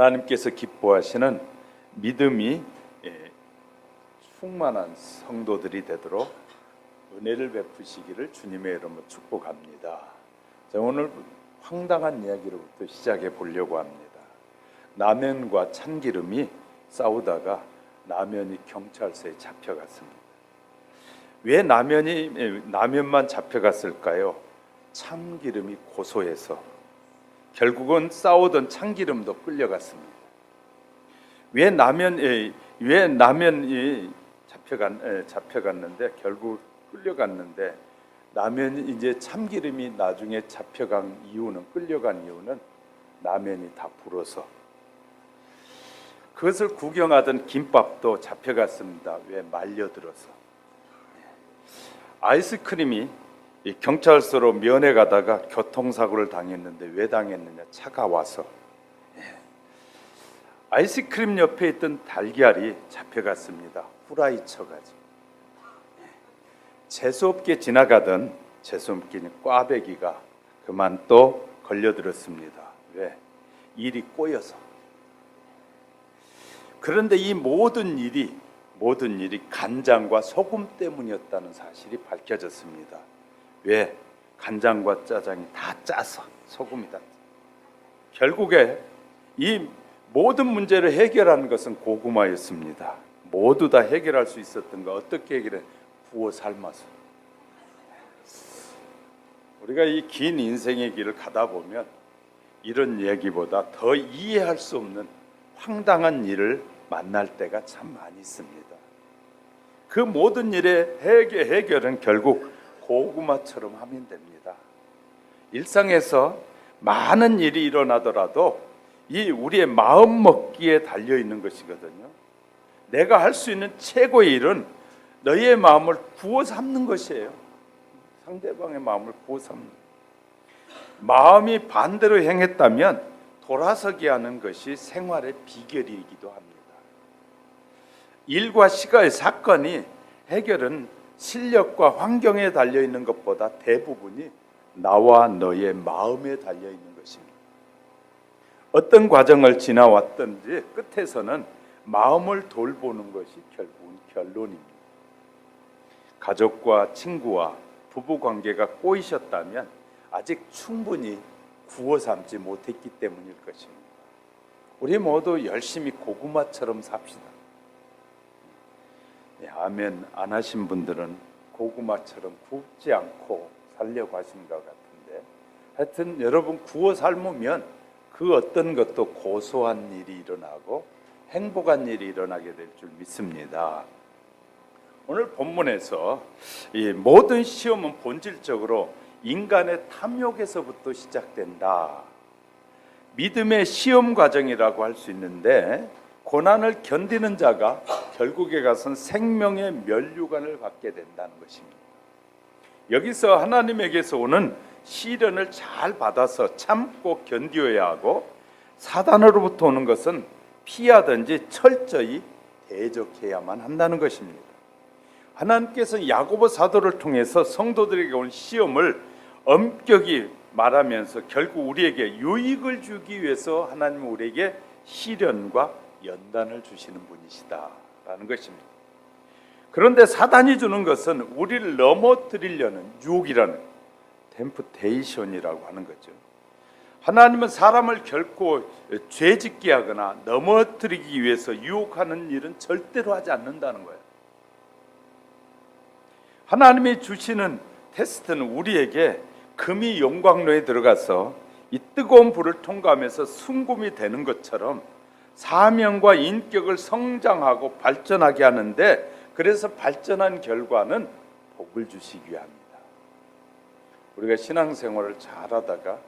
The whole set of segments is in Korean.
하나님께서 기뻐하시는 믿음이 충만한 성도들이 되도록 은혜를 베푸시기를 주님의 이름으로 축복합니다. 자, 오늘 황당한 이야기로부터 시작해 보려고 합니다. 라면과 참기름이 싸우다가 라면이 경찰서에 잡혀갔습니다. 왜 라면만 잡혀갔을까요? 참기름이 고소해서. 결국은 싸우던 참기름도 끌려갔습니다. 왜 라면이 잡혀갔는데 결국 끌려갔는데 라면이 이제 참기름이 나중에 끌려간 이유는 라면이 다 불어서. 그것을 구경하던 김밥도 잡혀갔습니다. 왜? 말려들어서. 아이스크림이 경찰서로 면회 가다가 교통사고를 당했는데 왜 당했느냐? 차가 와서. 아이스크림 옆에 있던 달걀이 잡혀갔습니다. 후라이 쳐가지고. 재수없게 지나가던 꽈배기가 그만 또 걸려들었습니다. 왜? 일이 꼬여서. 그런데 이 모든 일이 간장과 소금 때문이었다는 사실이 밝혀졌습니다. 왜? 간장과 짜장이 다 짜서, 소금이 다. 결국에 이 모든 문제를 해결하는 것은 고구마였습니다. 모두 다 해결할 수 있었던 거 어떻게 해결해? 구워 삶아서. 우리가 이 긴 인생의 길을 가다 보면 이런 얘기보다 더 이해할 수 없는 황당한 일을 만날 때가 참 많이 있습니다. 그 모든 일의 해결은 결국 고구마처럼 하면 됩니다. 일상에서 많은 일이 일어나더라도 이 우리의 마음 먹기에 달려 있는 것이거든요. 내가 할 수 있는 최고의 일은 너의 마음을 구워 삶는 것이에요. 상대방의 마음을 구워 삶는. 마음이 반대로 행했다면 돌아서게 하는 것이 생활의 비결이기도 합니다. 일과 시간의 사건이 해결은 실력과 환경에 달려 있는 것보다 대부분이 나와 너의 마음에 달려 있는 것입니다. 어떤 과정을 지나왔든지 끝에서는 마음을 돌보는 것이 결국은 결론입니다. 가족과 친구와 부부 관계가 꼬이셨다면 아직 충분히 구워 삶지 못했기 때문일 것입니다. 우리 모두 열심히 고구마처럼 삽시다. 아멘 안 하신 분들은 고구마처럼 굽지 않고 살려고 하신 것 같은데, 하여튼 여러분 구워 삶으면 그 어떤 것도 고소한 일이 일어나고 행복한 일이 일어나게 될 줄 믿습니다. 오늘 본문에서 이 모든 시험은 본질적으로 인간의 탐욕에서부터 시작된다. 믿음의 시험 과정이라고 할 수 있는데, 고난을 견디는 자가 결국에 가서는 생명의 면류관을 받게 된다는 것입니다. 여기서 하나님에게서 오는 시련을 잘 받아서 참고 견디어야 하고, 사단으로부터 오는 것은 피하든지 철저히 대적해야만 한다는 것입니다. 하나님께서 야고보 사도를 통해서 성도들에게 온 시험을 엄격히 말하면서 결국 우리에게 유익을 주기 위해서 하나님은 우리에게 시련과 연단을 주시는 분이시다라는 것입니다. 그런데 사단이 주는 것은 우리를 넘어뜨리려는 유혹이라는 템프테이션이라고 하는 거죠. 하나님은 사람을 결코 죄짓게 하거나 넘어뜨리기 위해서 유혹하는 일은 절대로 하지 않는다는 거예요. 하나님이 주시는 테스트는 우리에게 금이 용광로에 들어가서 이 뜨거운 불을 통과하면서 순금이 되는 것처럼 사명과 인격을 성장하고 발전하게 하는데, 그래서 발전한 결과는 복을 주시기 위함입니다. 우리가 신앙생활을 잘하다가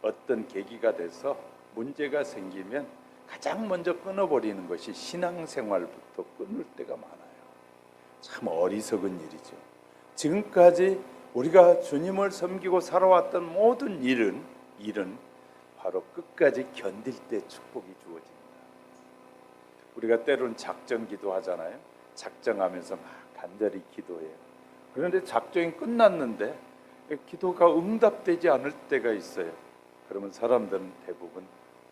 어떤 계기가 돼서 문제가 생기면 가장 먼저 끊어버리는 것이 신앙생활부터 끊을 때가 많아요. 참 어리석은 일이죠. 지금까지 우리가 주님을 섬기고 살아왔던 모든 일은 바로 끝까지 견딜 때 축복이 주어집니다. 우리가 때로는 작정 기도하잖아요. 작정하면서 막 간절히 기도해요. 그런데 작정이 끝났는데 기도가 응답되지 않을 때가 있어요. 그러면 사람들은 대부분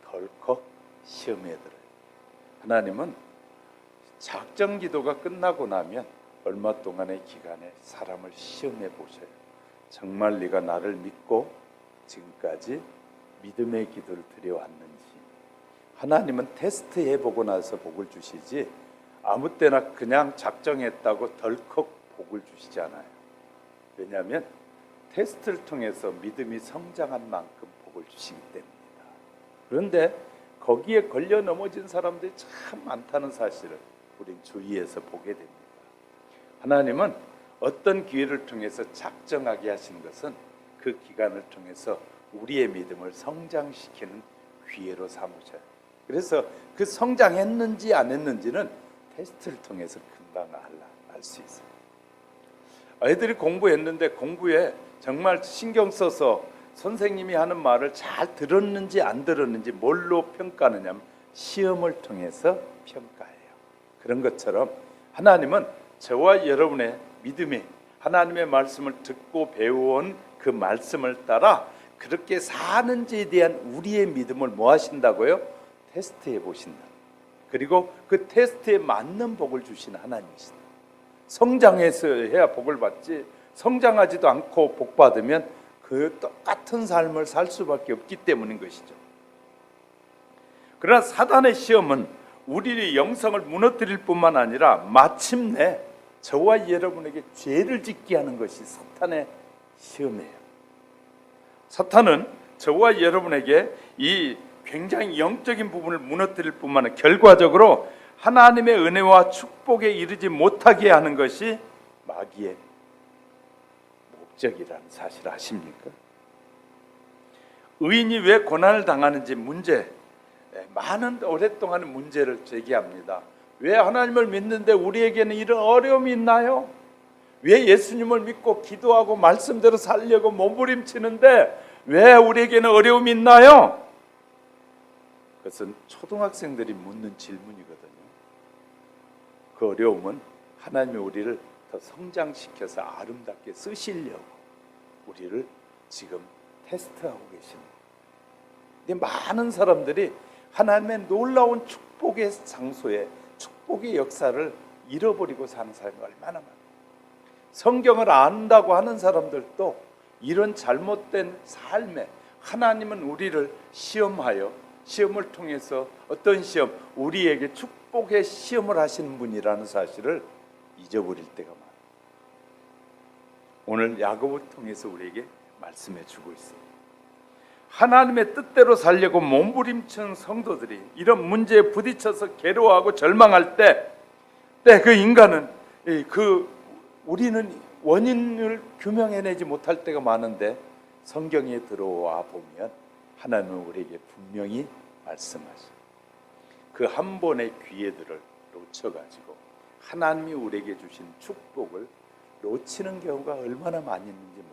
덜컥 시험에 들어요. 하나님은 작정 기도가 끝나고 나면 얼마 동안의 기간에 사람을 시험해 보셔요. 정말 네가 나를 믿고 지금까지 믿음의 기도를 드려왔는지. 하나님은 테스트 해보고 나서 복을 주시지 아무 때나 그냥 작정했다고 덜컥 복을 주시지 않아요. 왜냐하면 테스트를 통해서 믿음이 성장한 만큼 복을 주시기 때문입니다. 그런데 거기에 걸려 넘어진 사람들이 참 많다는 사실을 우린 주위에서 보게 됩니다. 하나님은 어떤 기회를 통해서 작정하게 하신 것은 그 기간을 통해서 우리의 믿음을 성장시키는 기회로 삼으셔요. 그래서 그 성장했는지 안 했는지는 테스트를 통해서 금방 알 수 있어요. 아이들이 공부했는데 공부에 정말 신경 써서 선생님이 하는 말을 잘 들었는지 안 들었는지 뭘로 평가하느냐면 시험을 통해서 평가해요. 그런 것처럼 하나님은 저와 여러분의 믿음이 하나님의 말씀을 듣고 배워온 그 말씀을 따라 그렇게 사는지에 대한 우리의 믿음을 뭐 하신다고요? 테스트해 보신다. 그리고 그 테스트에 맞는 복을 주신 하나님이시다. 성장해서 해야 복을 받지 성장하지도 않고 복 받으면 그 똑같은 삶을 살 수밖에 없기 때문인 것이죠. 그러나 사단의 시험은 우리의 영성을 무너뜨릴 뿐만 아니라 마침내 저와 여러분에게 죄를 짓게 하는 것이 사탄의 시험이에요. 사탄은 저와 여러분에게 이 굉장히 영적인 부분을 무너뜨릴 뿐만 아니라 결과적으로 하나님의 은혜와 축복에 이르지 못하게 하는 것이 마귀의 목적이라는 사실을 아십니까? 의인이 왜 고난을 당하는지 많은 오랫동안 문제를 제기합니다. 왜 하나님을 믿는데 우리에게는 이런 어려움이 있나요? 왜 예수님을 믿고 기도하고 말씀대로 살려고 몸부림치는데 왜 우리에게는 어려움이 있나요? 그것은 초등학생들이 묻는 질문이거든요. 그 어려움은 하나님이 우리를 더 성장시켜서 아름답게 쓰시려고 우리를 지금 테스트하고 계십니다. 근데 많은 사람들이 하나님의 놀라운 축복의 장소에 축복의 역사를 잃어버리고 사는 사람이 얼마나 많아요. 성경을 안다고 하는 사람들도 이런 잘못된 삶에 하나님은 우리를 시험을 통해서 어떤 시험? 우리에게 축복의 시험을 하시는 분이라는 사실을 잊어버릴 때가 많아요. 오늘 야고보를 통해서 우리에게 말씀해 주고 있습니다. 하나님의 뜻대로 살려고 몸부림치는 성도들이 이런 문제에 부딪혀서 괴로워하고 절망할 때 그 인간은 우리는 원인을 규명해내지 못할 때가 많은데 성경에 들어와 보면 하나님은 우리에게 분명히 말씀하셔요. 그 한 번의 기회들을 놓쳐가지고 하나님이 우리에게 주신 축복을 놓치는 경우가 얼마나 많이 있는지 몰라요.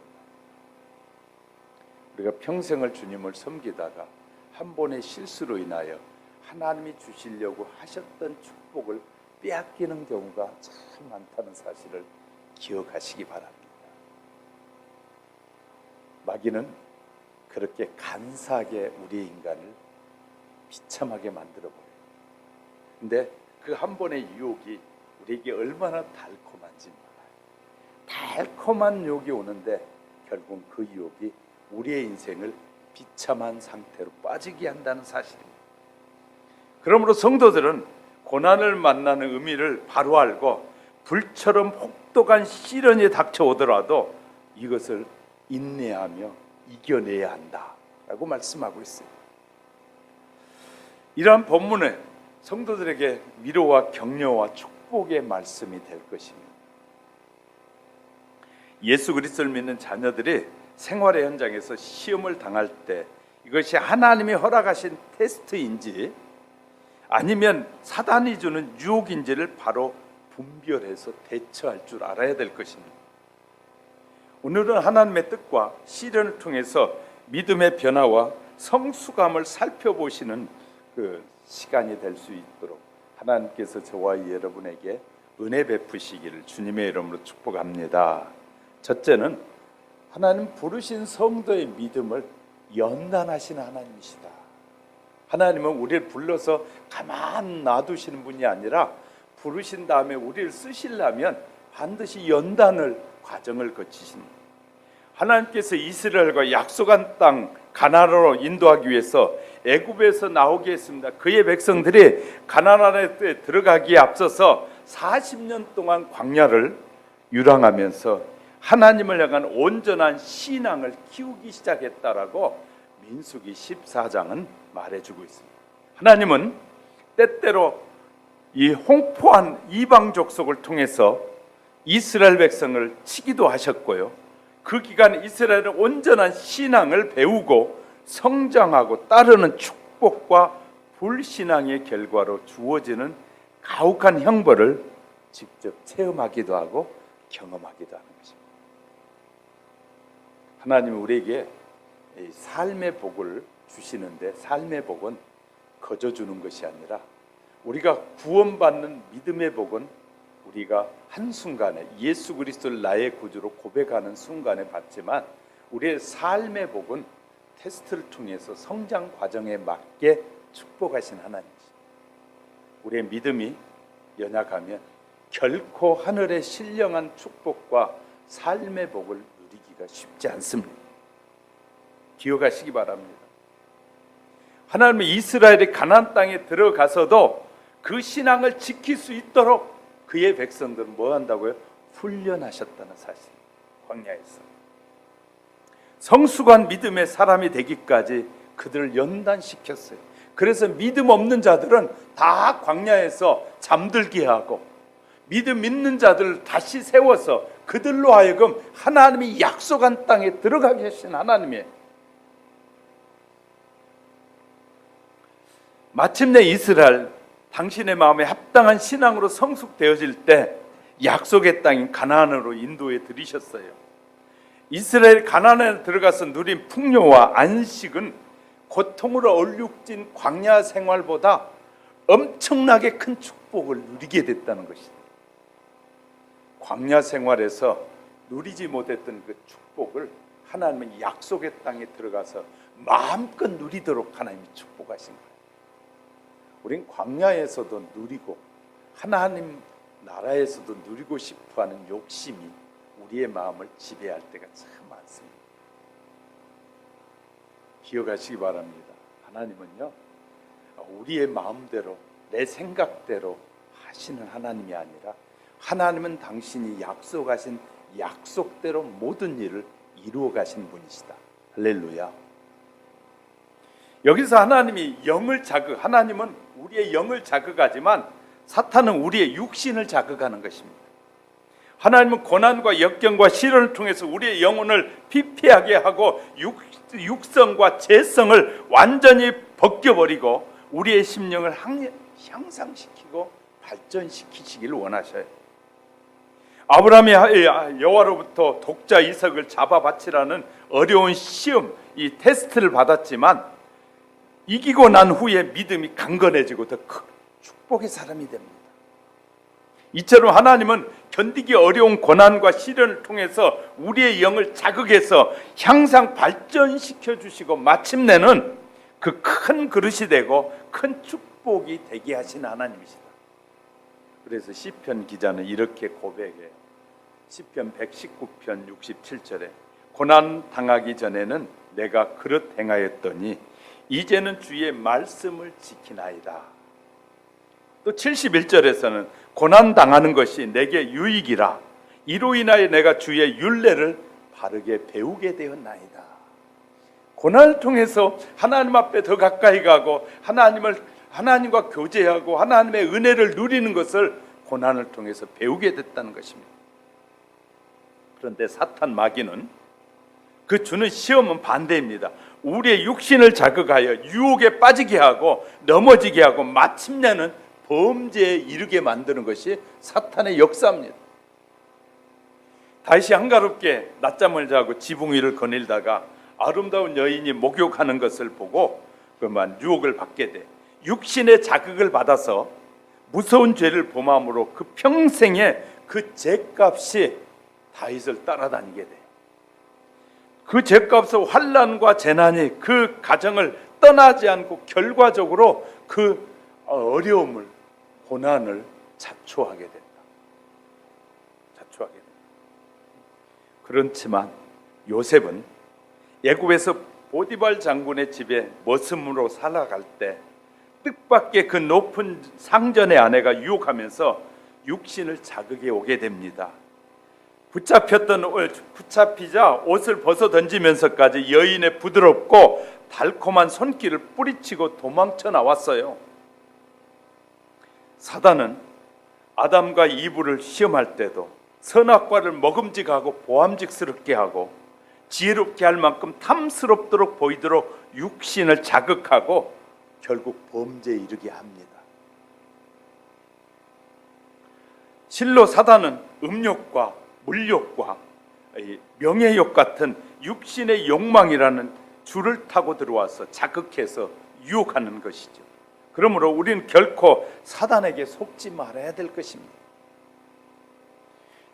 우리가 평생을 주님을 섬기다가 한 번의 실수로 인하여 하나님이 주시려고 하셨던 축복을 빼앗기는 경우가 참 많다는 사실을 기억하시기 바랍니다. 마귀는 그렇게 간사하게 우리의 인간을 비참하게 만들어버려요. 근데 그 한 번의 유혹이 우리에게 얼마나 달콤한지 몰라요. 달콤한 유혹이 오는데 결국 그 유혹이 우리의 인생을 비참한 상태로 빠지게 한다는 사실입니다. 그러므로 성도들은 고난을 만나는 의미를 바로 알고 불처럼 혹독한 시련이 닥쳐오더라도 이것을 인내하며 이겨내야 한다라고 말씀하고 있습니다. 이러한 본문은 성도들에게 위로와 격려와 축복의 말씀이 될 것입니다. 예수 그리스도를 믿는 자녀들이 생활의 현장에서 시험을 당할 때 이것이 하나님이 허락하신 테스트인지 아니면 사단이 주는 유혹인지를 바로 분별해서 대처할 줄 알아야 될 것입니다. 오늘은 하나님의 뜻과 시련을 통해서 믿음의 변화와 성숙함을 살펴보시는 그 시간이 될 수 있도록 하나님께서 저와 여러분에게 은혜 베푸시기를 주님의 이름으로 축복합니다. 첫째는 하나님 부르신 성도의 믿음을 연단하시는 하나님이시다. 하나님은 우리를 불러서 가만 놔두시는 분이 아니라 부르신 다음에 우리를 쓰시려면 반드시 연단을 과정을 거치십니다. 하나님께서 이스라엘과 약속한 땅 가나안으로 인도하기 위해서 애굽에서 나오게 했습니다. 그의 백성들이 가나안에 들어가기에 앞서서 40년 동안 광야를 유랑하면서 하나님을 향한 온전한 신앙을 키우기 시작했다라고 민수기 14장은 말해주고 있습니다. 하나님은 때때로 이 홍포한 이방 족속을 통해서 이스라엘 백성을 치기도 하셨고요. 그 기간 이스라엘은 온전한 신앙을 배우고 성장하고 따르는 축복과 불신앙의 결과로 주어지는 가혹한 형벌을 직접 체험하기도 하고 경험하기도 하는 것입니다. 하나님은 우리에게 삶의 복을 주시는데 삶의 복은 거저 주는 것이 아니라 우리가 구원받는 믿음의 복은 우리가 한순간에 예수 그리스도를 나의 구주로 고백하는 순간에 받지만 우리의 삶의 복은 테스트를 통해서 성장 과정에 맞게 축복하신 하나님이십니다. 우리의 믿음이 연약하면 결코 하늘의 신령한 축복과 삶의 복을 누리기가 쉽지 않습니다. 기억하시기 바랍니다. 하나님은 이스라엘이 가나안 땅에 들어가서도 그 신앙을 지킬 수 있도록 그의 백성들은 뭐 한다고요? 훈련하셨다는 사실. 광야에서 성숙한 믿음의 사람이 되기까지 그들을 연단시켰어요. 그래서 믿음 없는 자들은 다 광야에서 잠들게 하고 믿음 있는 자들을 다시 세워서 그들로 하여금 하나님이 약속한 땅에 들어가게 하신 하나님이에요. 마침내 이스라엘 당신의 마음에 합당한 신앙으로 성숙되어질 때 약속의 땅인 가나안으로 인도해 들이셨어요. 이스라엘 가나안에 들어가서 누린 풍요와 안식은 고통으로 얼룩진 광야 생활보다 엄청나게 큰 축복을 누리게 됐다는 것이다. 광야 생활에서 누리지 못했던 그 축복을 하나님은 약속의 땅에 들어가서 마음껏 누리도록 하나님이 축복하신 거예요. 우린 광야에서도 누리고 하나님 나라에서도 누리고 싶어하는 욕심이 우리의 마음을 지배할 때가 참 많습니다. 기억하시기 바랍니다. 하나님은요, 우리의 마음대로 내 생각대로 하시는 하나님이 아니라 하나님은 당신이 약속하신 약속대로 모든 일을 이루어 가신 분이시다. 할렐루야. 여기서 하나님이 영을 하나님은 우리의 영을 자극하지만 사탄은 우리의 육신을 자극하는 것입니다. 하나님은 고난과 역경과 시련을 통해서 우리의 영혼을 피폐하게 하고 육성과 재성을 완전히 벗겨버리고 우리의 심령을 향상시키고 발전시키시기를 원하셔요. 아브라함이 여호와로부터 독자 이삭을 잡아 바치라는 어려운 시험, 이 테스트를 받았지만 이기고 난 후에 믿음이 강건해지고 더 큰 축복의 사람이 됩니다. 이처럼 하나님은 견디기 어려운 고난과 시련을 통해서 우리의 영을 자극해서 향상 발전시켜 주시고 마침내는 그 큰 그릇이 되고 큰 축복이 되게 하신 하나님이시다. 그래서 시편 기자는 이렇게 고백해요. 시편 119편 67절에 고난 당하기 전에는 내가 그릇 행하였더니 이제는 주의 말씀을 지키나이다. 또 71절에서는 고난 당하는 것이 내게 유익이라 이로 인하여 내가 주의 율례를 바르게 배우게 되었나이다. 고난을 통해서 하나님 앞에 더 가까이 가고 하나님과 교제하고 하나님의 은혜를 누리는 것을 고난을 통해서 배우게 됐다는 것입니다. 그런데 사탄 마귀는 그 주는 시험은 반대입니다. 우리의 육신을 자극하여 유혹에 빠지게 하고 넘어지게 하고 마침내는 범죄에 이르게 만드는 것이 사탄의 역사입니다. 다시 한가롭게 낮잠을 자고 지붕 위를 거닐다가 아름다운 여인이 목욕하는 것을 보고 그만 유혹을 받게 돼 육신의 자극을 받아서 무서운 죄를 범함으로 그 평생에 그 죄값이 다윗을 따라다니게 돼요. 그 죄값의 환난과 재난이 그 가정을 떠나지 않고 결과적으로 그 어려움을, 고난을 자초하게 된다. 자초하게 된다. 그렇지만 요셉은 애굽에서 보디발 장군의 집에 머슴으로 살아갈 때 뜻밖의 그 높은 상전의 아내가 유혹하면서 육신을 자극해 오게 됩니다. 붙잡히자 옷을 벗어 던지면서까지 여인의 부드럽고 달콤한 손길을 뿌리치고 도망쳐 나왔어요. 사단은 아담과 이브를 시험할 때도 선악과를 먹음직하고 보암직스럽게 하고 지혜롭게 할 만큼 탐스럽도록 보이도록 육신을 자극하고 결국 범죄에 이르게 합니다. 실로 사단은 음욕과 물욕과 명예욕 같은 육신의 욕망이라는 줄을 타고 들어와서 자극해서 유혹하는 것이죠. 그러므로 우리는 결코 사단에게 속지 말아야 될 것입니다.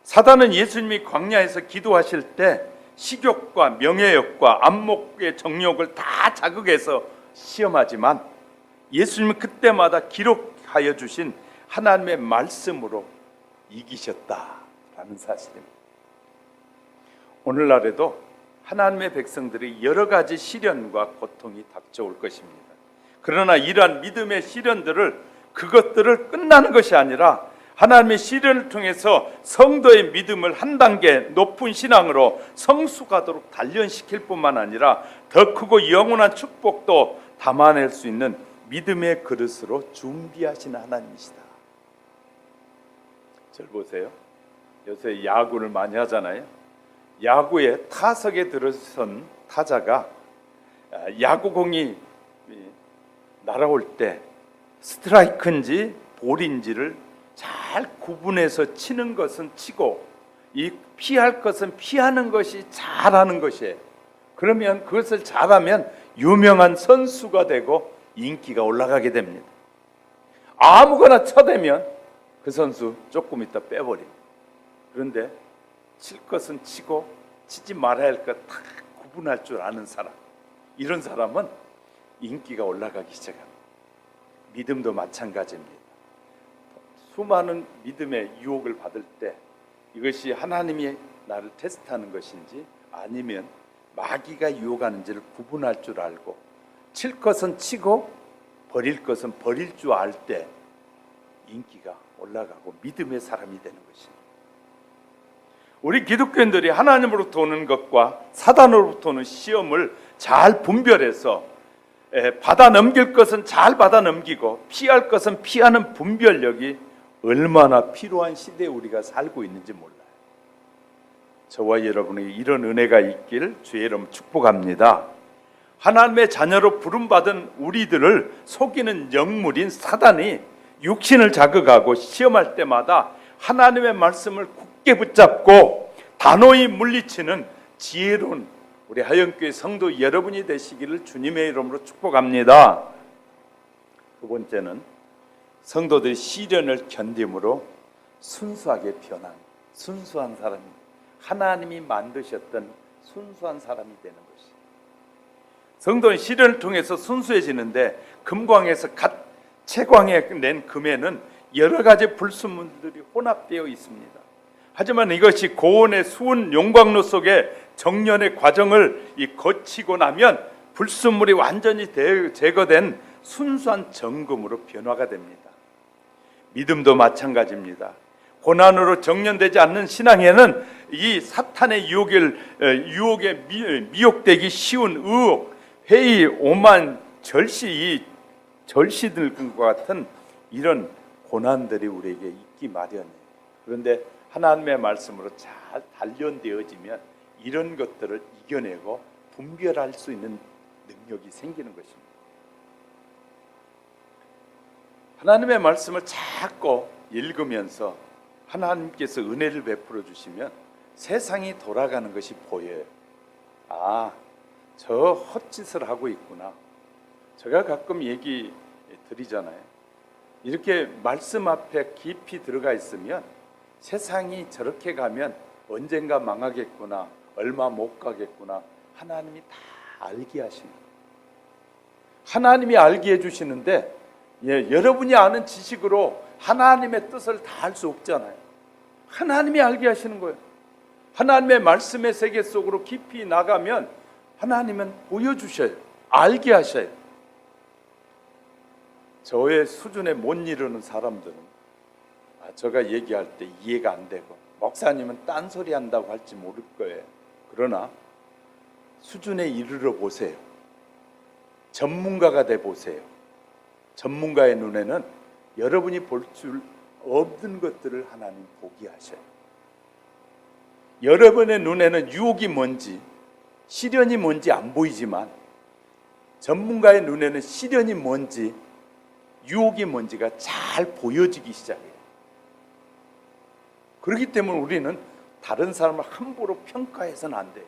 사단은 예수님이 광야에서 기도하실 때 식욕과 명예욕과 안목의 정욕을 다 자극해서 시험하지만 예수님은 그때마다 기록하여 주신 하나님의 말씀으로 이기셨다라는 사실입니다. 오늘날에도 하나님의 백성들이 여러 가지 시련과 고통이 닥쳐올 것입니다. 그러나 이러한 믿음의 시련들을 그것들을 끝나는 것이 아니라 하나님의 시련을 통해서 성도의 믿음을 한 단계 높은 신앙으로 성숙하도록 단련시킬 뿐만 아니라 더 크고 영원한 축복도 담아낼 수 있는 믿음의 그릇으로 준비하시는 하나님이시다. 절 보세요. 요새 야구를 많이 하잖아요. 야구에 타석에 들어선 타자가 야구공이 날아올 때 스트라이크인지 볼인지를 잘 구분해서 치는 것은 치고 이 피할 것은 피하는 것이 잘하는 것이에요. 그러면 그것을 잘하면 유명한 선수가 되고 인기가 올라가게 됩니다. 아무거나 쳐대면 그 선수 조금 있다 빼버립니다. 그런데 칠 것은 치고 치지 말아야 할 것 다 구분할 줄 아는 사람, 이런 사람은 인기가 올라가기 시작합니다. 믿음도 마찬가지입니다. 수많은 믿음의 유혹을 받을 때 이것이 하나님이 나를 테스트하는 것인지 아니면 마귀가 유혹하는지를 구분할 줄 알고 칠 것은 치고 버릴 것은 버릴 줄 알 때 인기가 올라가고 믿음의 사람이 되는 것입니다. 우리 기독교인들이 하나님으로부터 오는 것과 사단으로부터 오는 시험을 잘 분별해서 받아 넘길 것은 잘 받아 넘기고 피할 것은 피하는 분별력이 얼마나 필요한 시대에 우리가 살고 있는지 몰라요. 저와 여러분에게 이런 은혜가 있길 주의 이름으로 축복합니다. 하나님의 자녀로 부름받은 우리들을 속이는 영물인 사단이 육신을 자극하고 시험할 때마다 하나님의 말씀을 굳게 붙잡고 단호히 물리치는 지혜로운 우리 하영교회 성도 여러분이 되시기를 주님의 이름으로 축복합니다. 두 번째는 성도들이 시련을 견딤으로 순수하게 변한 순수한 사람입니다. 하나님이 만드셨던 순수한 사람이 되는 것이죠. 성도는 시련을 통해서 순수해지는데 금광에서 갓 채광해 낸 금에는 여러 가지 불순물들이 혼합되어 있습니다. 하지만 이것이 고온의 수은 용광로 속에 정련의 과정을 거치고 나면 불순물이 완전히 제거된 순수한 정금으로 변화가 됩니다. 믿음도 마찬가지입니다. 고난으로 정련되지 않는 신앙에는 이 사탄의 유혹에 미혹되기 쉬운 의혹, 회의, 오만, 절시, 절시들과 같은 이런 고난들이 우리에게 있기 마련이에요. 그런데 하나님의 말씀으로 잘 단련되어지면 이런 것들을 이겨내고 분별할 수 있는 능력이 생기는 것입니다. 하나님의 말씀을 자꾸 읽으면서 하나님께서 은혜를 베풀어 주시면 세상이 돌아가는 것이 보여요. 아, 저 헛짓을 하고 있구나. 제가 가끔 얘기 드리잖아요. 이렇게 말씀 앞에 깊이 들어가 있으면 세상이 저렇게 가면 언젠가 망하겠구나, 얼마 못 가겠구나, 하나님이 다 알게 하십니다. 하나님이 알게 해주시는데 여러분이 아는 지식으로 하나님의 뜻을 다 알 수 없잖아요. 하나님이 알게 하시는 거예요. 하나님의 말씀의 세계 속으로 깊이 나가면 하나님은 보여주셔요. 알게 하셔요. 저의 수준에 못 이르는 사람들은 제가 얘기할 때 이해가 안 되고 목사님은 딴소리 한다고 할지 모를 거예요. 그러나 수준에 이르러 보세요. 전문가가 돼 보세요. 전문가의 눈에는 여러분이 볼 줄 없는 것들을 하나님 보게 하셔요. 여러분의 눈에는 유혹이 뭔지, 시련이 뭔지 안 보이지만 전문가의 눈에는 시련이 뭔지, 유혹이 뭔지가 잘 보여지기 시작해요. 그렇기 때문에 우리는 다른 사람을 함부로 평가해서는 안 돼요.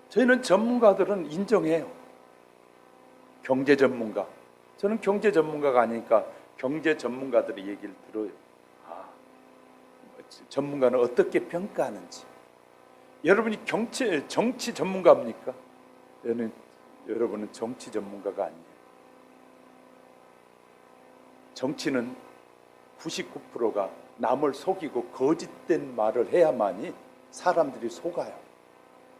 저희는 전문가들은 인정해요. 경제 전문가, 저는 경제 전문가가 아니니까 경제 전문가들의 얘기를 들어요. 전문가는 어떻게 평가하는지. 여러분이 정치 전문가입니까? 여러분은 정치 전문가가 아니에요. 정치는 99%가 남을 속이고 거짓된 말을 해야만이 사람들이 속아요.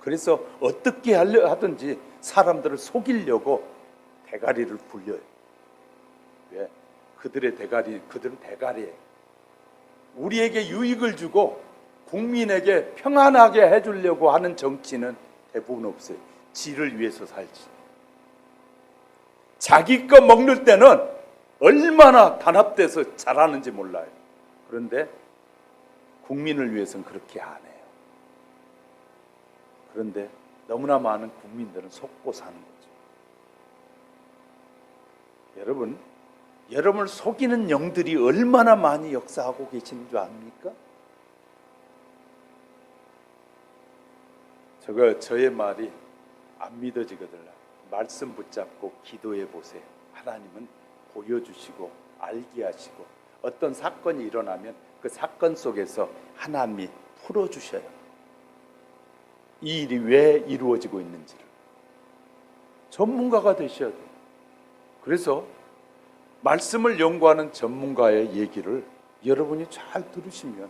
그래서 어떻게 하든지 사람들을 속이려고 대가리를 굴려요. 왜? 그들은 대가리예요. 우리에게 유익을 주고 국민에게 평안하게 해주려고 하는 정치는 대부분 없어요. 지를 위해서 살지. 자기 거 먹는 때는 얼마나 단합돼서 잘하는지 몰라요. 그런데 국민을 위해서는 그렇게 안 해요. 그런데 너무나 많은 국민들은 속고 사는 거죠. 여러분을 속이는 영들이 얼마나 많이 역사하고 계시는 줄 압니까? 저의 말이 안 믿어지거든요. 말씀 붙잡고 기도해 보세요. 하나님은 보여주시고 알게 하시고 어떤 사건이 일어나면 그 사건 속에서 하나님이 풀어주셔요. 이 일이 왜 이루어지고 있는지를. 전문가가 되셔야 돼요. 그래서 말씀을 연구하는 전문가의 얘기를 여러분이 잘 들으시면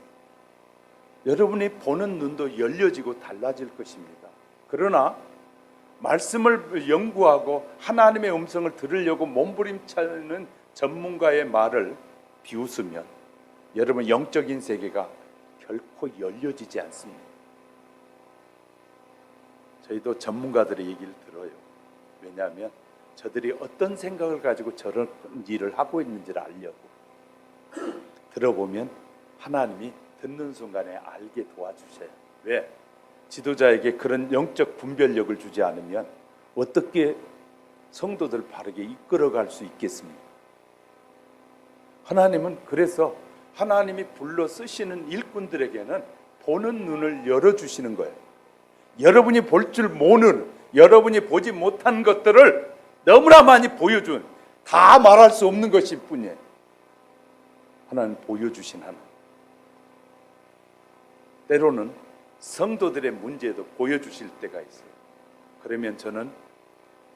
여러분이 보는 눈도 열려지고 달라질 것입니다. 그러나 말씀을 연구하고 하나님의 음성을 들으려고 몸부림치는 전문가의 말을 비웃으면 여러분 영적인 세계가 결코 열려지지 않습니다. 저희도 전문가들의 얘기를 들어요. 왜냐하면 저들이 어떤 생각을 가지고 저런 일을 하고 있는지를 알려고. 들어보면 하나님이 듣는 순간에 알게 도와주셔요. 왜? 지도자에게 그런 영적 분별력을 주지 않으면 어떻게 성도들 바르게 이끌어갈 수 있겠습니까? 하나님은 그래서 하나님이 불러 쓰시는 일꾼들에게는 보는 눈을 열어주시는 거예요. 여러분이 볼 줄 모르는, 여러분이 보지 못한 것들을 너무나 많이 보여준, 다 말할 수 없는 것일 뿐이에요. 하나님 보여주신 하나님. 때로는 성도들의 문제도 보여주실 때가 있어요. 그러면 저는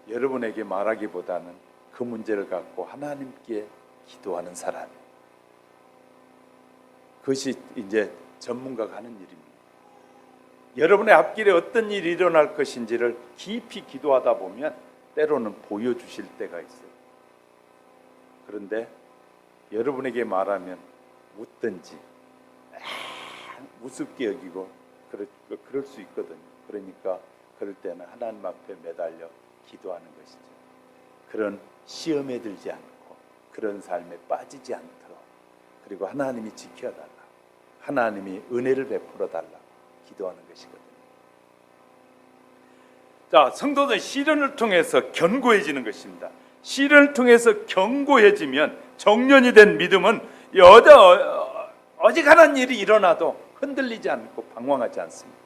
여러분에게 말하기보다는 그 문제를 갖고 하나님께 기도하는 사람이에요. 그것이 이제 전문가가 하는 일입니다. 여러분의 앞길에 어떤 일이 일어날 것인지를 깊이 기도하다 보면 때로는 보여주실 때가 있어요. 그런데 여러분에게 말하면 웃든지 우습게 여기고 그럴 수 있거든요. 그러니까 그럴 때는 하나님 앞에 매달려 기도하는 것이죠. 그런 시험에 들지 않고 그런 삶에 빠지지 않도록, 그리고 하나님이 지켜달라, 하나님이 은혜를 베풀어 달라 기도하는 것이거든요. 자, 성도들 시련을 통해서 견고해지는 것입니다. 시련을 통해서 견고해지면 정련이 된 믿음은 어지간한 일이 일어나도 흔들리지 않고 방황하지 않습니다.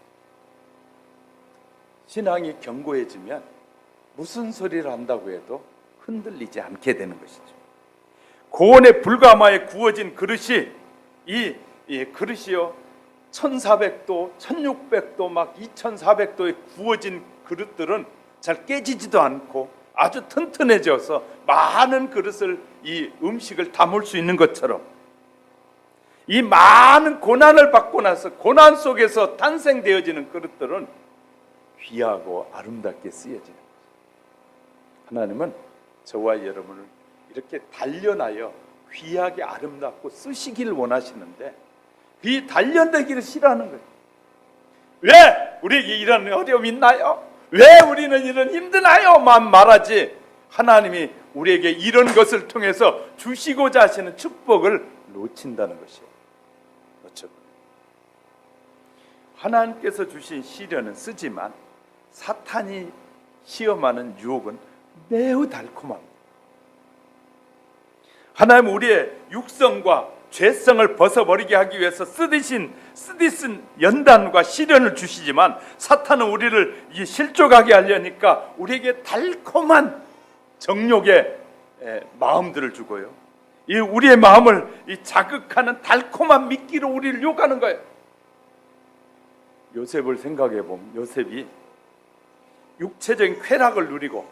신앙이 견고해지면 무슨 소리를 한다고 해도 흔들리지 않게 되는 것이죠. 고온의 불가마에 구워진 그릇이 이 그릇이요 1400도, 1600도, 막 2400도에 구워진 그릇들은 잘 깨지지도 않고 아주 튼튼해져서 많은 그릇을 이 음식을 담을 수 있는 것처럼 이 많은 고난을 받고 나서 고난 속에서 탄생되어지는 그릇들은 귀하고 아름답게 쓰여지는 거죠. 하나님은 저와 여러분을 이렇게 단련하여 귀하게 아름답고 쓰시길 원하시는데 이 단련되기를 싫어하는 거예요. 왜 우리에게 이런 어려움이 있나요? 왜 우리는 이런 힘드나요?만 말하지 하나님이 우리에게 이런 것을 통해서 주시고자 하시는 축복을 놓친다는 것이에요. 놓쳐. 하나님께서 주신 시련은 쓰지만 사탄이 시험하는 유혹은 매우 달콤합니다. 하나님 우리의 육성과 죄성을 벗어버리게 하기 위해서 쓰디쓴 연단과 시련을 주시지만 사탄은 우리를 실족하게 하려니까 우리에게 달콤한 정욕의 마음들을 주고요. 이 우리의 마음을 자극하는 달콤한 미끼로 우리를 유혹하는 거예요. 요셉을 생각해 보면 요셉이 육체적인 쾌락을 누리고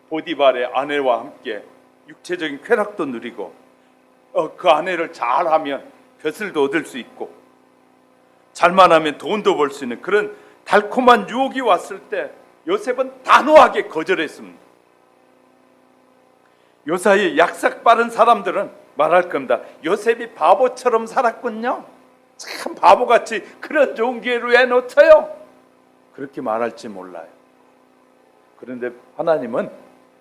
보디발의 아내와 함께 육체적인 쾌락도 누리고 그 아내를 잘하면 벼슬도 얻을 수 있고 잘만 하면 돈도 벌 수 있는 그런 달콤한 유혹이 왔을 때 요셉은 단호하게 거절했습니다. 요사이 약삭 빠른 사람들은 말할 겁니다. 요셉이 바보처럼 살았군요. 참 바보같이 그런 좋은 기회를 왜 놓쳐요? 그렇게 말할지 몰라요. 그런데 하나님은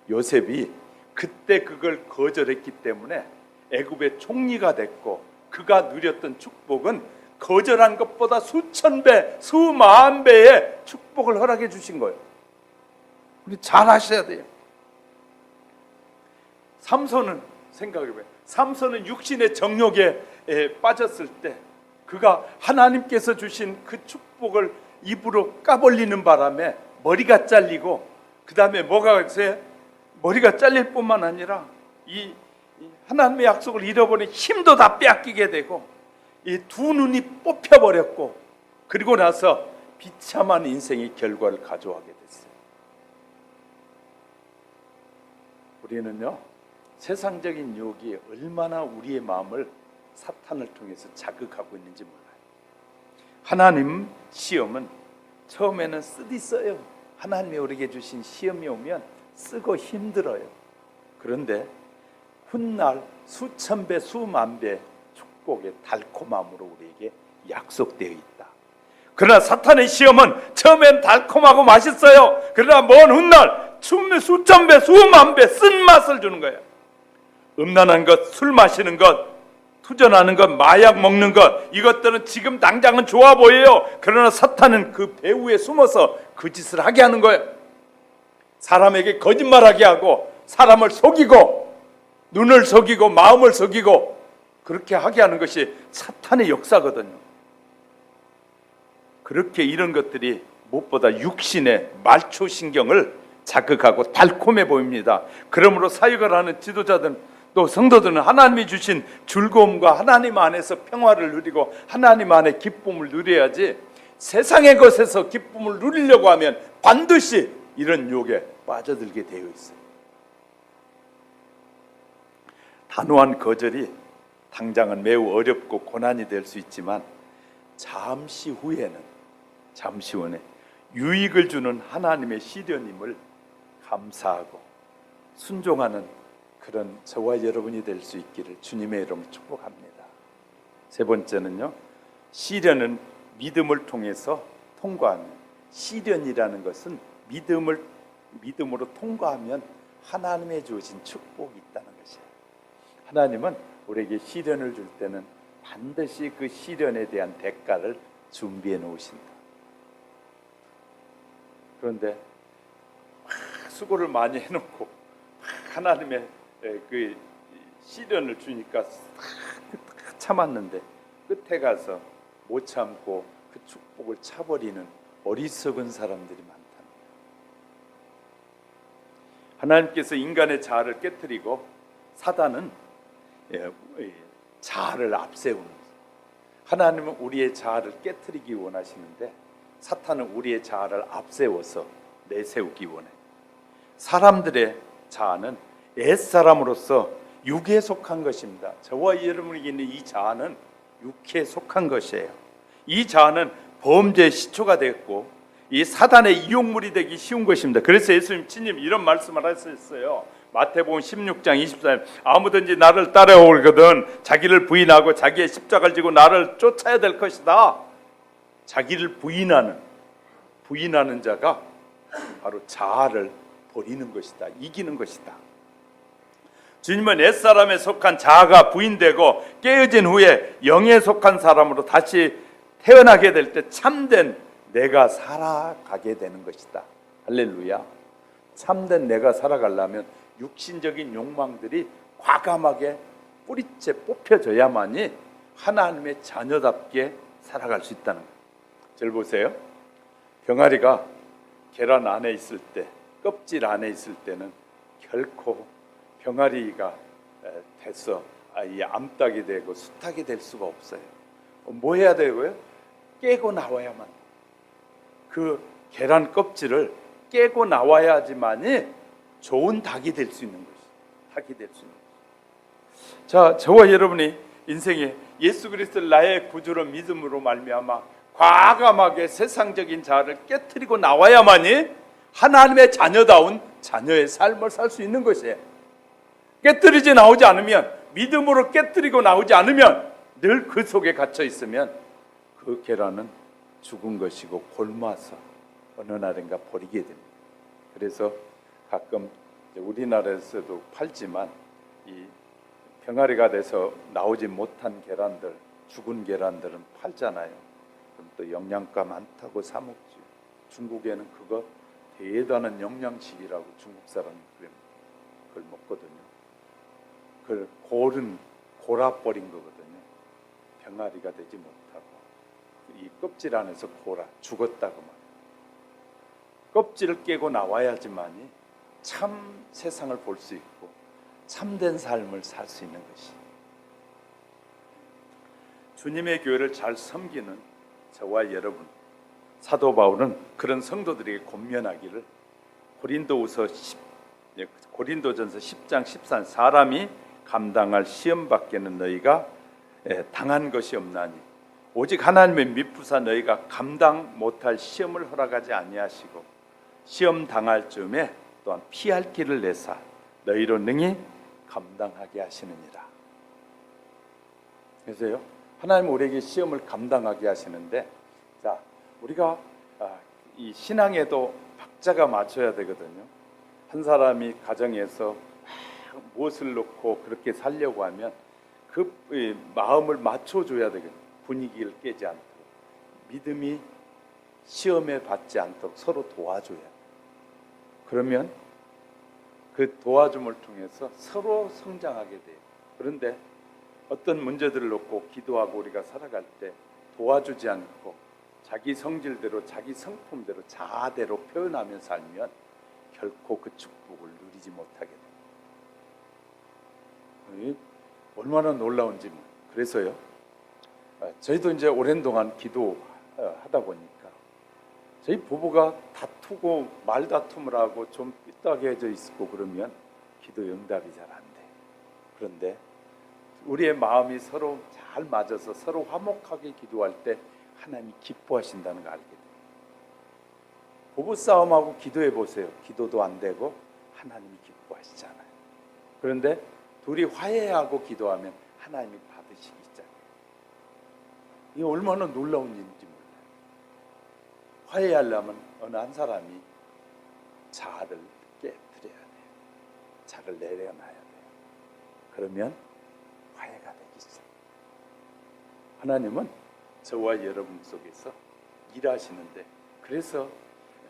요셉이 그때 그걸 거절했기 때문에 애굽의 총리가 됐고 그가 누렸던 축복은 거절한 것보다 수천 배, 수만 배의 축복을 허락해 주신 거예요. 우리 잘 하셔야 돼요. 삼손은 생각해봐요. 삼손은 육신의 정욕에 빠졌을 때 그가 하나님께서 주신 그 축복을 입으로 까벌리는 바람에 머리가 잘리고 그 다음에 뭐가 있어요? 머리가 잘릴 뿐만 아니라 이 하나님의 약속을 잃어버린 힘도 다 빼앗기게 되고 이 두 눈이 뽑혀버렸고 그리고 나서 비참한 인생의 결과를 가져가게 됐어요. 우리는요 세상적인 유혹이 얼마나 우리의 마음을 사탄을 통해서 자극하고 있는지 몰라요. 하나님 시험은 처음에는 쓰디써요. 하나님이 우리에게 주신 시험이 오면 쓰고 힘들어요. 그런데 훗날 수천 배 수만 배 축복의 달콤함으로 우리에게 약속되어 있다. 그러나 사탄의 시험은 처음엔 달콤하고 맛있어요. 그러나 먼 훗날 수천 배 수만 배 쓴맛을 주는 거예요. 음란한 것, 술 마시는 것, 투전하는 것, 마약 먹는 것, 이것들은 지금 당장은 좋아 보여요. 그러나 사탄은 그 배후에 숨어서 그 짓을 하게 하는 거예요. 사람에게 거짓말하게 하고 사람을 속이고 눈을 속이고 마음을 속이고 그렇게 하게 하는 것이 사탄의 역사거든요. 그렇게 이런 것들이 무엇보다 육신의 말초신경을 자극하고 달콤해 보입니다. 그러므로 사역을 하는 지도자들은 또 성도들은 하나님이 주신 즐거움과 하나님 안에서 평화를 누리고 하나님 안에 기쁨을 누려야지 세상의 것에서 기쁨을 누리려고 하면 반드시 이런 유혹에 빠져들게 되어 있어요. 단호한 거절이 당장은 매우 어렵고 고난이 될 수 있지만 잠시 후에는 유익을 주는 하나님의 시련임을 감사하고 순종하는 그런 저와 여러분이 될 수 있기를 주님의 이름으로 축복합니다. 세 번째는요, 시련은 믿음을 통해서 통과하는, 시련이라는 것은 믿음으로 통과하면 하나님의 주신 축복이 있다는 것이에요. 하나님은 우리에게 시련을 줄 때는 반드시 그 시련에 대한 대가를 준비해 놓으신다. 그런데 수고를 많이 해놓고 하나님의 그 시련을 주니까 참았는데 끝에 가서 못 참고 그 축복을 차버리는 어리석은 사람들이 많다는 거예요. 하나님께서 인간의 자아를 깨뜨리고 사단은 자아를 앞세우는 거예요. 하나님은 우리의 자아를 깨트리기 원하시는데 사탄은 우리의 자아를 앞세워서 내세우기 원해요. 사람들의 자아는 옛사람으로서 육에 속한 것입니다. 저와 여러분에게 있는 이 자아는 육에 속한 것이에요. 이 자아는 범죄의 시초가 됐고 이 사단의 이용물이 되기 쉬운 것입니다. 그래서 예수님 친님 이런 말씀을 하셨어요. 마태복음 16장 24절 아무든지 나를 따라오거든 자기를 부인하고 자기의 십자가를 지고 나를 쫓아야 될 것이다. 자기를 부인하는 자가 바로 자아를 버리는 것이다. 이기는 것이다. 주님은 옛사람에 속한 자아가 부인되고 깨어진 후에 영에 속한 사람으로 다시 태어나게 될 때 참된 내가 살아가게 되는 것이다. 할렐루야. 참된 내가 살아가려면 육신적인 욕망들이 과감하게 뿌리째 뽑혀져야만이 하나님의 자녀답게 살아갈 수 있다는 거예요. 절 보세요. 병아리가 계란 안에 있을 때, 껍질 안에 있을 때는 결코 병아리가 돼서 암탉이 되고 수탉이 될 수가 없어요. 뭐 해야 되고요? 깨고 나와야만. 그 계란 껍질을 깨고 나와야지만이 좋은 닭이 될 수 있는 것이죠. 닭이 될 수 있는 것이죠. 자, 저와 여러분이 인생에 예수 그리스도를 나의 구주로 믿음으로 말미암아 과감하게 세상적인 자아를 깨트리고 나와야만이 하나님의 자녀다운 자녀의 삶을 살 수 있는 것이에요. 깨트리지 나오지 않으면, 믿음으로 깨트리고 나오지 않으면, 늘 그 속에 갇혀 있으면 그 계란은 죽은 것이고 곪아서 어느 날인가 버리게 됩니다. 그래서 가끔 우리나라에서도 팔지만 이 병아리가 돼서 나오지 못한 계란들, 죽은 계란들은 팔잖아요. 그럼 또 영양가 많다고 사 먹지. 중국에는 그거 대단한 영양식이라고 중국 사람이 그걸 먹거든요. 그걸 골아버린 거거든요. 병아리가 되지 못하고 이 껍질 안에서 죽었다고 말해요. 껍질을 깨고 나와야지만이 참 세상을 볼 수 있고 참된 삶을 살 수 있는 것이. 주님의 교회를 잘 섬기는 저와 여러분, 사도 바울은 그런 성도들에게 권면하기를 고린도전서 10장 14절 사람이 감당할 시험 밖에는 너희가 당한 것이 없나니 오직 하나님의 미쁘사 너희가 감당 못할 시험을 허락하지 아니하시고 시험 당할 즈음에 또한 피할 길을 내사 너희로 능히 감당하게 하시느니라. 그래서요, 하나님 우리에게 시험을 감당하게 하시는데, 자, 우리가 이 신앙에도 박자가 맞춰야 되거든요. 한 사람이 가정에서 무엇을 놓고 그렇게 살려고 하면 그 마음을 맞춰줘야 되거든요. 분위기를 깨지 않도록, 믿음이 시험에 받지 않도록 서로 도와줘야 돼요. 그러면 그 도와줌을 통해서 서로 성장하게 돼요. 그런데 어떤 문제들을 놓고 기도하고 우리가 살아갈 때 도와주지 않고 자기 성질대로 자기 성품대로 자아대로 표현하며 살면 결코 그 축복을 누리지 못하게 돼요. 얼마나 놀라운지. 그래서요, 저희도 이제 오랜 동안 기도하다 보니까 저희 부부가 다투고 말다툼을 하고 좀 삐딱해져 있고 그러면 기도 응답이 잘 안 돼요. 그런데 우리의 마음이 서로 잘 맞아서 서로 화목하게 기도할 때 하나님이 기뻐하신다는 걸 알게 돼요. 부부싸움하고 기도해 보세요. 기도도 안 되고 하나님이 기뻐하시잖아요. 그런데 둘이 화해하고 기도하면 하나님이 받으시기 시작해요. 이게 얼마나 놀라운 일인지 몰라요. 화해하려면 어느 한 사람이 자아를 깨뜨려야 돼요. 자를 내려놔야 돼요. 그러면 화해가 되기 시작해요. 하나님은 저와 여러분 속에서 일하시는데, 그래서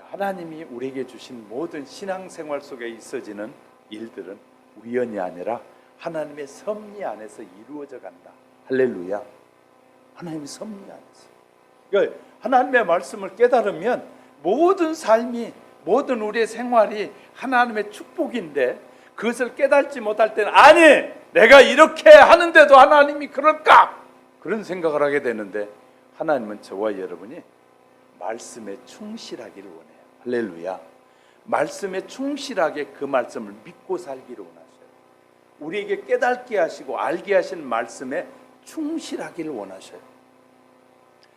하나님이 우리에게 주신 모든 신앙생활 속에 있어지는 일들은 우연이 아니라 하나님의 섭리 안에서 이루어져 간다. 할렐루야. 하나님의 섭리 안에서. 그러니까 하나님의 말씀을 깨달으면 모든 삶이, 모든 우리의 생활이 하나님의 축복인데, 그것을 깨달지 못할 때는 아니, 내가 이렇게 하는데도 하나님이 그럴까? 그런 생각을 하게 되는데, 하나님은 저와 여러분이 말씀에 충실하기를 원해요. 할렐루야. 말씀에 충실하게 그 말씀을 믿고 살기를 원하셔요. 우리에게 깨닫게 하시고 알게 하신 말씀에 충실하기를 원하셔요.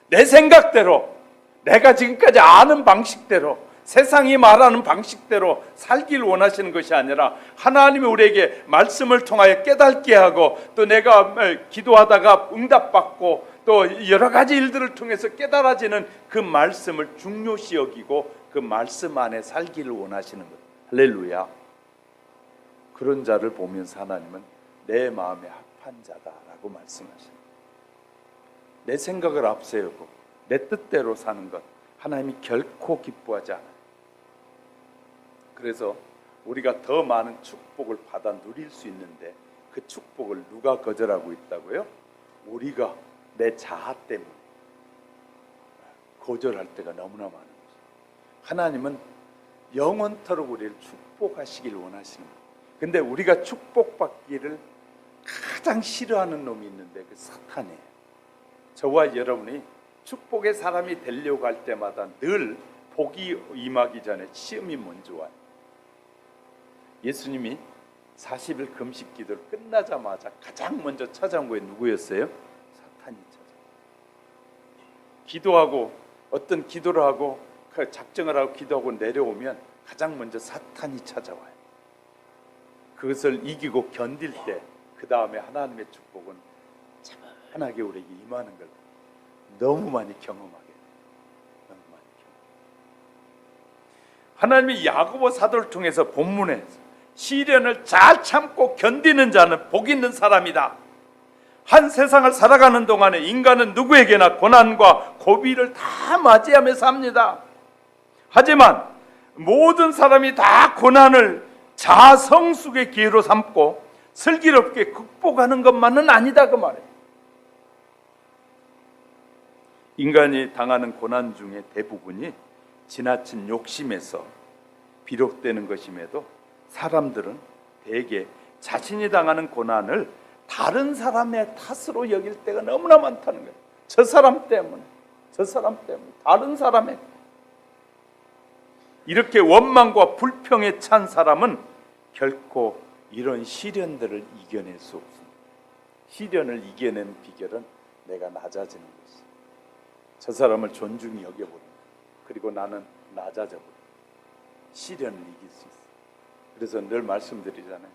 내 생각대로, 내가 지금까지 아는 방식대로, 세상이 말하는 방식대로 살기를 원하시는 것이 아니라, 하나님이 우리에게 말씀을 통하여 깨닫게 하고, 또 내가 기도하다가 응답받고, 또 여러 가지 일들을 통해서 깨달아지는 그 말씀을 중요시 여기고 그 말씀 안에 살기를 원하시는 것. 할렐루야. 그런 자를 보면서 하나님은 내 마음에 합한 자다라고 말씀하십니다. 내 생각을 앞세우고 내 뜻대로 사는 것, 하나님이 결코 기뻐하지 않아요. 그래서 우리가 더 많은 축복을 받아 누릴 수 있는데, 그 축복을 누가 거절하고 있다고요? 우리가 내 자아 때문에 거절할 때가 너무나 많은 거죠. 하나님은 영원토록 우리를 축복하시길 원하시는 거예요. 근데 우리가 축복받기를 가장 싫어하는 놈이 있는데, 그 사탄이에요. 저와 여러분이 축복의 사람이 되려고 할 때마다 늘 복이 임하기 전에 시험이 먼저 와요. 예수님이 40일 금식 기도를 끝나자마자 가장 먼저 찾아온 거에 누구였어요? 사탄이 찾아온 거예요. 기도하고, 어떤 기도를 하고 그 작정을 하고 기도하고 내려오면 가장 먼저 사탄이 찾아와요. 그것을 이기고 견딜 때, 그 다음에 하나님의 축복은 차분하게 우리에게 임하는 걸 너무 많이 경험하게 돼요. 너무 많이 경험. 하나님이 야고보 사도를 통해서 본문에 시련을 잘 참고 견디는 자는 복 있는 사람이다. 한 세상을 살아가는 동안에 인간은 누구에게나 고난과 고비를 다 맞이하며 삽니다. 하지만 모든 사람이 다 고난을 자성숙의 기회로 삼고 슬기롭게 극복하는 것만은 아니다, 그 말이에요. 인간이 당하는 고난 중에 대부분이 지나친 욕심에서 비롯되는 것임에도, 사람들은 대개 자신이 당하는 고난을 다른 사람의 탓으로 여길 때가 너무나 많다는 거예요. 저 사람 때문에, 다른 사람의. 이렇게 원망과 불평에 찬 사람은 결코 이런 시련들을 이겨낼 수 없습니다. 시련을 이겨내는 비결은 내가 낮아지는 것이죠. 저 사람을 존중히 여겨보는, 그리고 나는 낮아져버려요. 시련을 이길 수 있어요. 그래서 늘 말씀드리잖아요.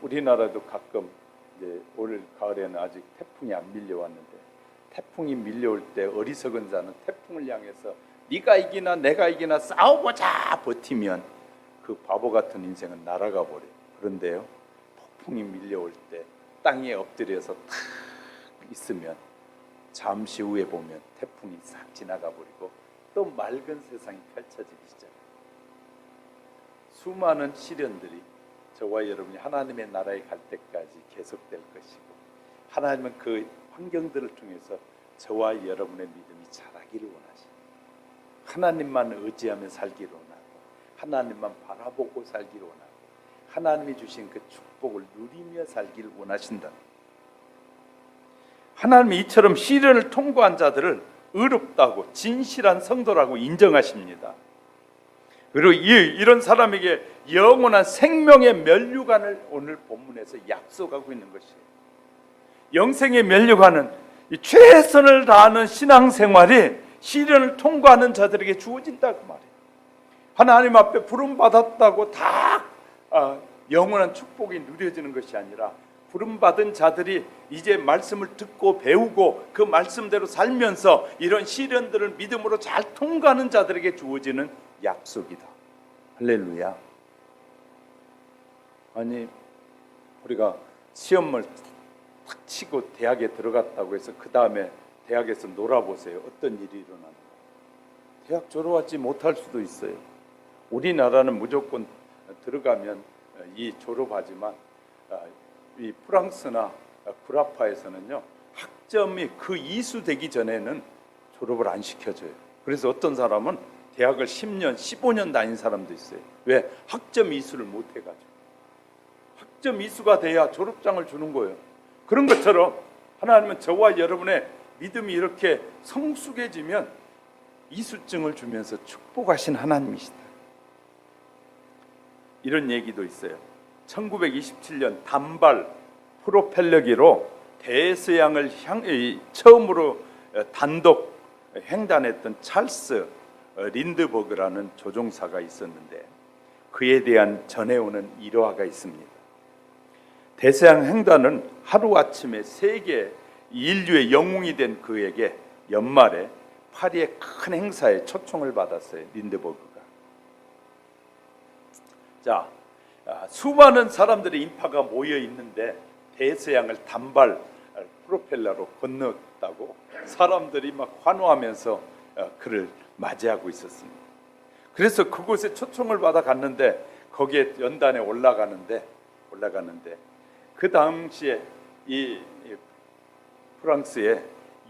우리나라도 가끔 이제 올 가을에는 아직 태풍이 안 밀려왔는데, 태풍이 밀려올 때 어리석은 자는 태풍을 향해서 네가 이기나 내가 이기나 싸워보자 버티면 그 바보 같은 인생은 날아가 버려요. 그런데요, 폭풍이 밀려올 때 땅에 엎드려서 탁 있으면 잠시 후에 보면 태풍이 싹 지나가 버리고 또 맑은 세상이 펼쳐지기 시작해요. 수많은 시련들이 저와 여러분이 하나님의 나라에 갈 때까지 계속될 것이고, 하나님은 그 환경들을 통해서 저와 여러분의 믿음이 자라기를 원하십니다. 하나님만 의지하며 살기를 원하고, 하나님만 바라보고 살기를 원하고, 하나님이 주신 그 축복을 누리며 살기를 원하신다. 하나님이 이처럼 시련을 통과한 자들을 의롭다고 진실한 성도라고 인정하십니다. 그리고 이런 사람에게 영원한 생명의 면류관을 오늘 본문에서 약속하고 있는 것이에요. 영생의 면류관은 최선을 다하는 신앙생활이 시련을 통과하는 자들에게 주어진다, 그 말이에요. 하나님 앞에 부름받았다고 다 영원한 축복이 누려지는 것이 아니라, 부름받은 자들이 이제 말씀을 듣고 배우고 그 말씀대로 살면서 이런 시련들을 믿음으로 잘 통과하는 자들에게 주어지는 약속이다. 할렐루야. 아니, 우리가 시험을 탁 치고 대학에 들어갔다고 해서 그 다음에 대학에서 놀아보세요. 어떤 일이 일어나는 거예요? 대학 졸업하지 못할 수도 있어요. 우리나라는 무조건 들어가면 이 졸업하지만, 이 프랑스나 구라파에서는요, 학점이 그 이수 되기 전에는 졸업을 안 시켜줘요. 그래서 어떤 사람은 대학을 10년, 15년 다닌 사람도 있어요. 왜? 학점 이수를 못 해가지고. 득점 이수가 돼야 졸업장을 주는 거예요. 그런 것처럼 하나님은 저와 여러분의 믿음이 이렇게 성숙해지면 이수증을 주면서 축복하신 하나님이시다. 이런 얘기도 있어요. 1927년 단발 프로펠러기로 대서양을 처음으로 단독 횡단했던 찰스 린드버그라는 조종사가 있었는데 그에 대한 전해오는 일화가 있습니다. 대서양 횡단은 하루아침에 세계 인류의 영웅이 된 그에게 연말에 파리의 큰 행사에 초청을 받았어요. 린드버그가. 자, 수많은 사람들의 인파가 모여 있는데 대서양을 단발 프로펠러로 건넜다고 사람들이 막 환호하면서 그를 맞이하고 있었습니다. 그래서 그곳에 초청을 받아 갔는데 거기에 연단에 올라가는데 그 당시에 이 프랑스의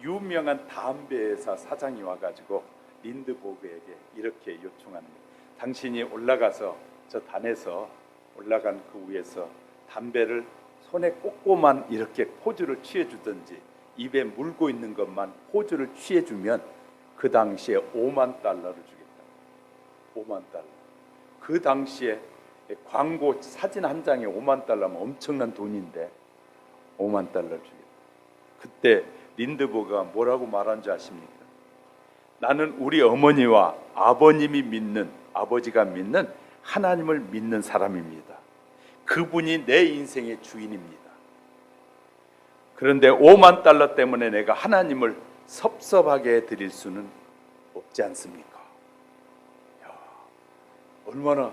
유명한 담배 회사 사장이 와가지고 린드버그에게 이렇게 요청합니다. 당신이 올라가서 저 단에서 올라간 그 위에서 담배를 손에 꽂고만 이렇게 포즈를 취해주든지 입에 물고 있는 것만 포즈를 취해주면 그 당시에 5만 달러를 주겠다. 5만 달러. 그 당시에 광고 사진 한 장에 5만 달러면 엄청난 돈인데 5만 달러를 주겠다. 그때 린드버그가 뭐라고 말한 줄 아십니까? 나는 우리 어머니와 아버지가 믿는 하나님을 믿는 사람입니다. 그분이 내 인생의 주인입니다. 그런데 5만 달러 때문에 내가 하나님을 섭섭하게 해드릴 수는 없지 않습니까? 야, 얼마나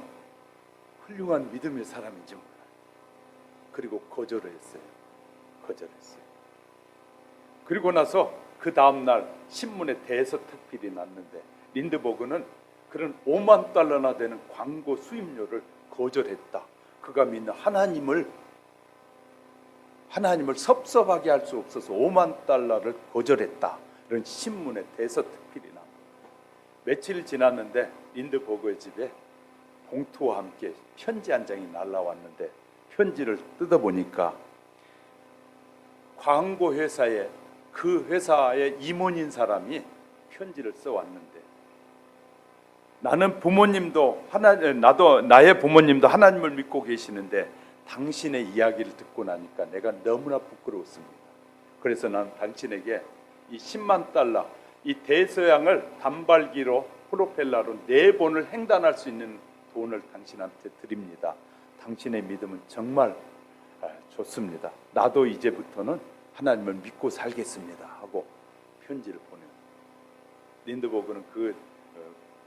훌륭한 믿음의 사람인지 몰라요. 그리고 거절을 했어요. 그리고 나서 그 다음날 신문에 대서특필이 났는데 린드버그는 그런 5만 달러나 되는 광고 수입료를 거절했다. 그가 믿는 하나님을 섭섭하게 할 수 없어서 5만 달러를 거절했다. 이런 신문에 대서특필이 납니다. 며칠 지났는데 린드버그의 집에 봉투와 함께 편지 한 장이 날라왔는데 편지를 뜯어보니까 광고 회사에 그 회사의 임원인 사람이 편지를 써왔는데 나의 부모님도 하나님을 믿고 계시는데 당신의 이야기를 듣고 나니까 내가 너무나 부끄러웠습니다. 그래서 난 당신에게 이 10만 달러, 이 대서양을 단발기로 프로펠러로 4번을 횡단할 수 있는 돈을 당신한테 드립니다. 당신의 믿음은 정말 좋습니다. 나도 이제부터는 하나님을 믿고 살겠습니다 하고 편지를 보내요. 린드버그는 그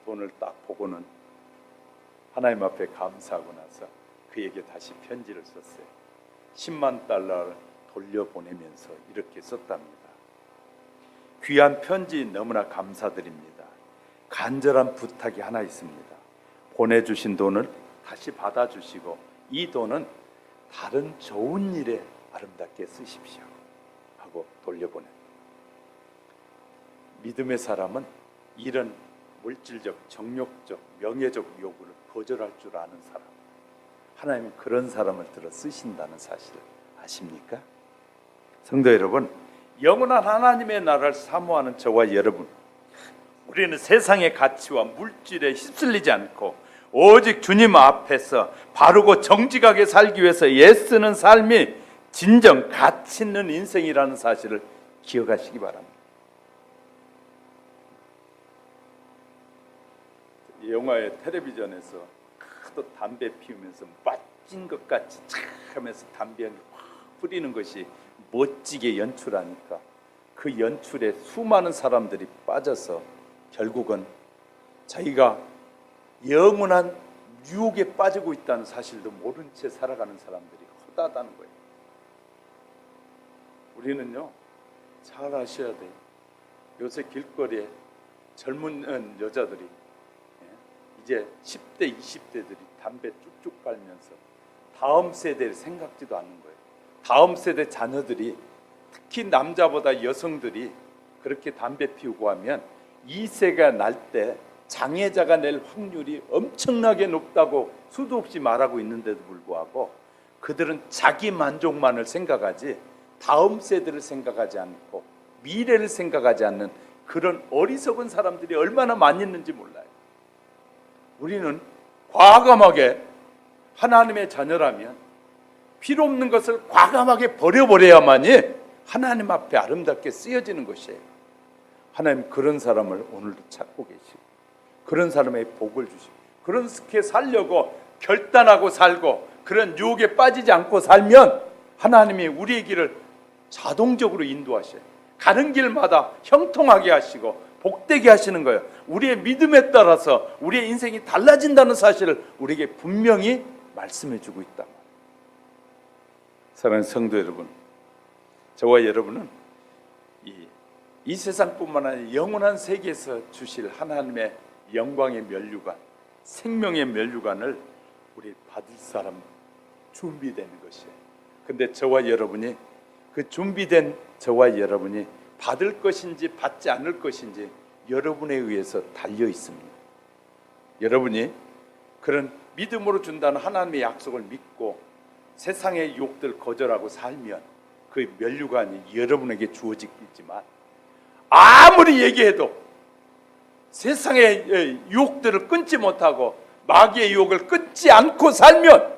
돈을 딱 보고는 하나님 앞에 감사하고 나서 그에게 다시 편지를 썼어요. 10만 달러를 돌려보내면서 이렇게 썼답니다. 귀한 편지 너무나 감사드립니다. 간절한 부탁이 하나 있습니다. 보내주신 돈을 다시 받아주시고 이 돈은 다른 좋은 일에 아름답게 쓰십시오 하고 돌려보냅니다. 믿음의 사람은 이런 물질적, 정욕적, 명예적 요구를 거절할 줄 아는 사람, 하나님은 그런 사람을 들어 쓰신다는 사실을 아십니까? 성도 여러분, 영원한 하나님의 나라를 사모하는 저와 여러분, 우리는 세상의 가치와 물질에 휩쓸리지 않고 오직 주님 앞에서 바르고 정직하게 살기 위해서 애쓰는 삶이 진정 가치 있는 인생이라는 사실을 기억하시기 바랍니다. 영화의 텔레비전에서 하도 담배 피우면서 멋진 것 같이 착 하면서 담배 확 뿌리는 것이 멋지게 연출하니까 그 연출에 수많은 사람들이 빠져서 결국은 자기가 영원한 유혹에 빠지고 있다는 사실도 모른 채 살아가는 사람들이 허다하다는 거예요. 우리는요, 잘 아셔야 돼요. 요새 길거리에 젊은 여자들이 이제 10대, 20대들이 담배 쭉쭉 빨면서 다음 세대를 생각지도 않는 거예요. 다음 세대 자녀들이, 특히 남자보다 여성들이 그렇게 담배 피우고 하면 2세가 날 때 장애자가 낼 확률이 엄청나게 높다고 수도 없이 말하고 있는데도 불구하고 그들은 자기 만족만을 생각하지 다음 세대를 생각하지 않고 미래를 생각하지 않는 그런 어리석은 사람들이 얼마나 많이 있는지 몰라요. 우리는 과감하게 하나님의 자녀라면 필요 없는 것을 과감하게 버려버려야만이 하나님 앞에 아름답게 쓰여지는 것이에요. 하나님 그런 사람을 오늘도 찾고 계시고 그런 사람의 복을 주시고 그렇게 살려고 결단하고 살고 그런 유혹에 빠지지 않고 살면 하나님이 우리의 길을 자동적으로 인도하셔요. 가는 길마다 형통하게 하시고 복되게 하시는 거예요. 우리의 믿음에 따라서 우리의 인생이 달라진다는 사실을 우리에게 분명히 말씀해 주고 있다. 사랑하는 성도 여러분, 저와 여러분은 이 세상뿐만 아니라 영원한 세계에서 주실 하나님의 영광의 면류관, 생명의 면류관을 우리 받을 사람 준비되는 것이에요. 근데 저와 여러분이 그 준비된 저와 여러분이 받을 것인지 받지 않을 것인지 여러분에 의해서 달려 있습니다. 여러분이 그런 믿음으로 준다는 하나님의 약속을 믿고 세상의 유혹들 거절하고 살면 그 면류관이 여러분에게 주어지겠지만 아무리 얘기해도 세상의 유혹들을 끊지 못하고 마귀의 유혹을 끊지 않고 살면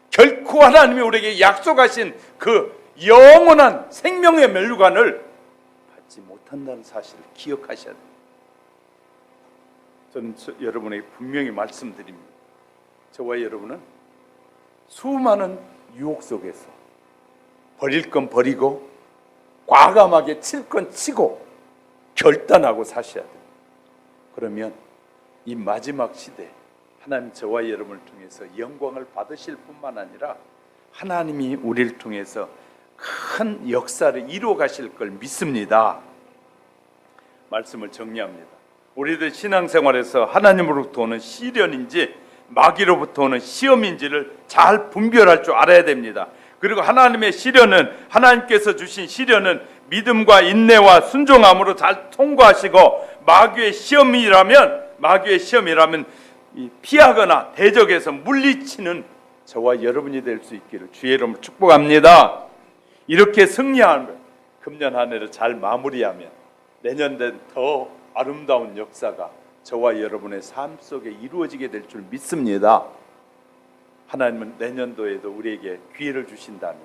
결코 하나님이 우리에게 약속하신 그 영원한 생명의 면류관을 받지 못한다는 사실을 기억하셔야 됩니다. 저는 여러분에게 분명히 말씀드립니다. 저와 여러분은 수많은 유혹 속에서 버릴 건 버리고 과감하게 칠 건 치고 결단하고 사셔야 돼요. 그러면 이 마지막 시대에 하나님 저와 여러분을 통해서 영광을 받으실 뿐만 아니라 하나님이 우리를 통해서 큰 역사를 이루어 가실 걸 믿습니다. 말씀을 정리합니다. 우리들 신앙생활에서 하나님으로부터 오는 시련인지 마귀로부터 오는 시험인지를 잘 분별할 줄 알아야 됩니다. 그리고 하나님의 시련은, 하나님께서 주신 시련은 믿음과 인내와 순종함으로 잘 통과하시고 마귀의 시험이라면 피하거나 대적해서 물리치는 저와 여러분이 될 수 있기를 주의 이름으로 축복합니다. 이렇게 승리하는 금년 한 해를 잘 마무리하면 내년 된 더 아름다운 역사가 저와 여러분의 삶 속에 이루어지게 될 줄 믿습니다. 하나님은 내년도에도 우리에게 기회를 주신다면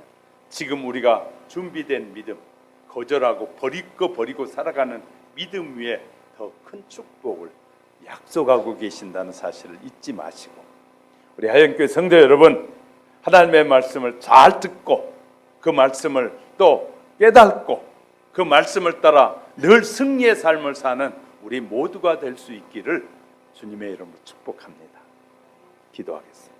지금 우리가 준비된 믿음, 거절하고 버리고 살아가는 믿음 위에 더 큰 축복을 약속하고 계신다는 사실을 잊지 마시고 우리 하영교회 성도 여러분, 하나님의 말씀을 잘 듣고 그 말씀을 또 깨닫고 그 말씀을 따라 늘 승리의 삶을 사는 우리 모두가 될 수 있기를 주님의 이름으로 축복합니다. 기도하겠습니다.